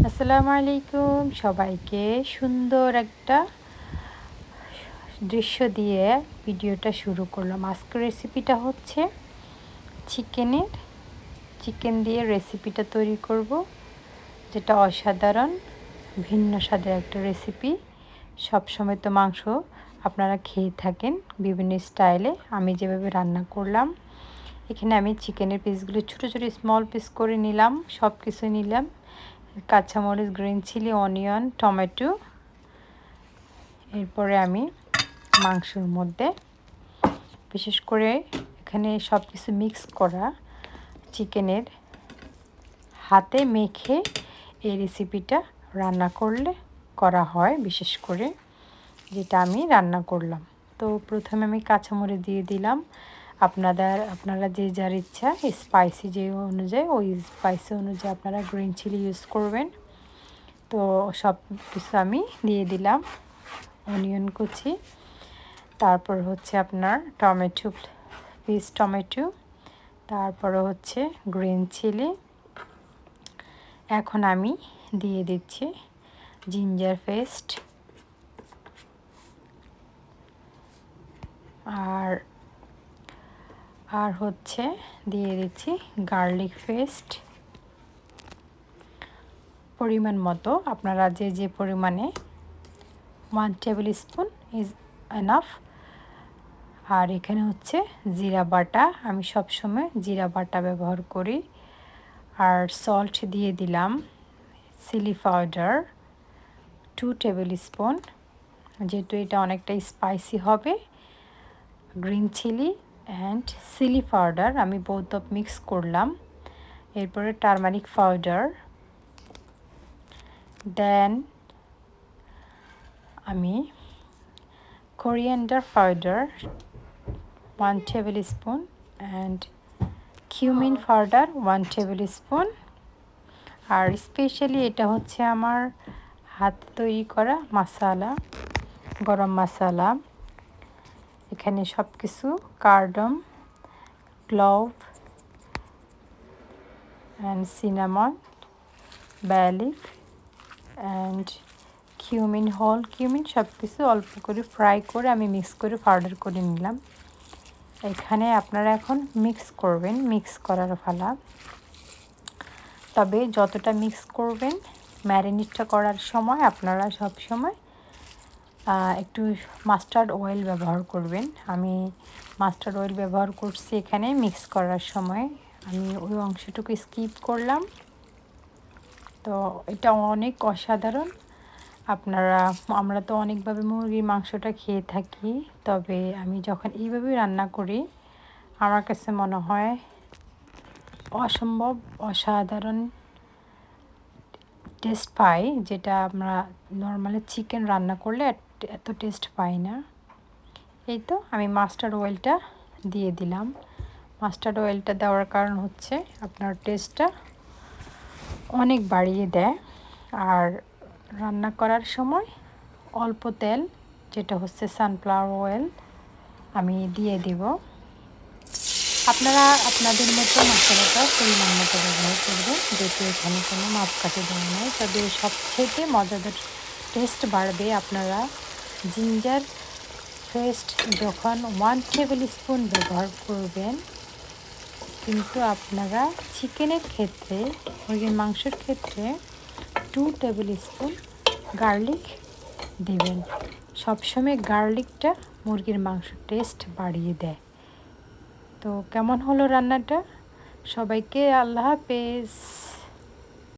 আসসালামু আলাইকুম সবাইকে। সুন্দর একটা দৃশ্য দিয়ে ভিডিওটা শুরু করলাম। আজকের রেসিপিটা হচ্ছে চিকেন দিয়ে রেসিপিটা তৈরি করব, যেটা অসাধারণ ভিন্ন স্বাদের একটা রেসিপি। সবসময় তো মাংস আপনারা খেয়ে থাকেন বিভিন্ন স্টাইলে, আমি যেভাবে রান্না করলাম। এখানে আমি চিকেনের পিসগুলো ছোটো ছোটো স্মল পিস করে নিলাম, সব কিছু নিলাম, কাঁচামরিচ, গ্রিন চিলি, অনিয়ন, টমেটো। এরপরে আমি মাংসের মধ্যে বিশেষ করে এখানে সব কিছু মিক্স করা চিকেনের হাতে মেখে এই রেসিপিটা রান্না করা হয়, বিশেষ করে যেটা আমি রান্না করলাম। তো প্রথমে আমি কাঁচামরিচ দিয়ে দিলাম। আপনারা যে যার ইচ্ছা স্পাইসি যে অনুযায়ী ওই স্পাইসি অনুযায়ী আপনারা গ্রিন চিলি ইউজ করবেন। তো সব কিছু আমি দিয়ে দিলাম, অনিয়ন কুচি, তারপর হচ্ছে আপনার টমেটো, তারপরে হচ্ছে গ্রিন চিলি। এখন আমি দিয়ে দিচ্ছি জিঞ্জার পেস্ট আর হচ্ছে দিয়ে দিচ্ছি গার্লিক পেস্ট পরিমাণ মতো। আপনারা যে পরিমাণে 1 টেবিল স্পুন ইজ এনাফ। আর এখানে হচ্ছে জিরা বাটা, আমি সবসময় জিরা বাটা ব্যবহার করি। আর সল্ট দিয়ে দিলাম, চিলি পাউডার 2 টেবিল স্পুন, যেহেতু এটা অনেকটা স্পাইসি হবে। Green chilli and chilli powder আমি বোথ অফ মিক্স করলাম। এরপরে টারমারিক পাউডার, দেন আমি coriander powder 1 tablespoon and cumin powder 1 tablespoon। R specially এটা হচ্ছে আমার হাতে তৈরি করা মশলা, গরম মশলা। এখানে সব কিছু cardamom, clove and cinnamon, bay leaf and whole cumin সব কিছু অল্প করে ফ্রাই করে আমি মিক্স করে পাউডার করে নিলাম। এখানে আপনারা এখন মিক্স করবেন, মিক্স করার ফালা। তবে যতটা মিক্স করবেন, ম্যারিনেটটা করার সময় আপনারা সব সময় একটু মাস্টার্ড অয়েল ব্যবহার করবেন। আমি মাস্টার্ড অয়েল ব্যবহার করছি এখানে মিক্স করার সময়, আমি ওই অংশটুকু স্কিপ করলাম। তো এটা অনেক অসাধারণ। আমরা তো অনেকভাবে মুরগির মাংসটা খেয়ে থাকি, তবে আমি যখন এইভাবে রান্না করি আমার কাছে মনে হয় অসাধারণ টেস্ট পাই, যেটা আমরা নর্মালি চিকেন রান্না করলে এত টেস্ট পাই না। এই তো আমি মাস্টার্ড অয়েলটা দিয়ে দিলাম। মাস্টার্ড অয়েলটা দেওয়ার কারণ হচ্ছে আপনার টেস্টটা অনেক বাড়িয়ে দেয়। আর রান্না করার সময় অল্প তেল, যেটা হচ্ছে সানফ্লাওয়ার অয়েল, আমি দিয়ে দিব। আপনারা আপনাদের মতো মশলাটা পরিমাণ মতো ব্যবহার করবেন, যেহেতু এখানে কোনো মাপকাঠি দেওয়া নেই। তবে সবচেয়ে মজাদার টেস্ট বাড়বে আপনারা জিঞ্জার পেস্ট যখন 1 টেবিল স্পুন ব্যবহার করবেন। কিন্তু আপনারা চিকেনের ক্ষেত্রে, মুরগির মাংসের ক্ষেত্রে 2 টেবিল স্পুন গার্লিক দেবেন। সবসময় গার্লিকটা মুরগির মাংসের টেস্ট বাড়িয়ে দেয়। তো কেমন হলো রান্নাটা? সবাইকে আল্লাহ হাফেজ।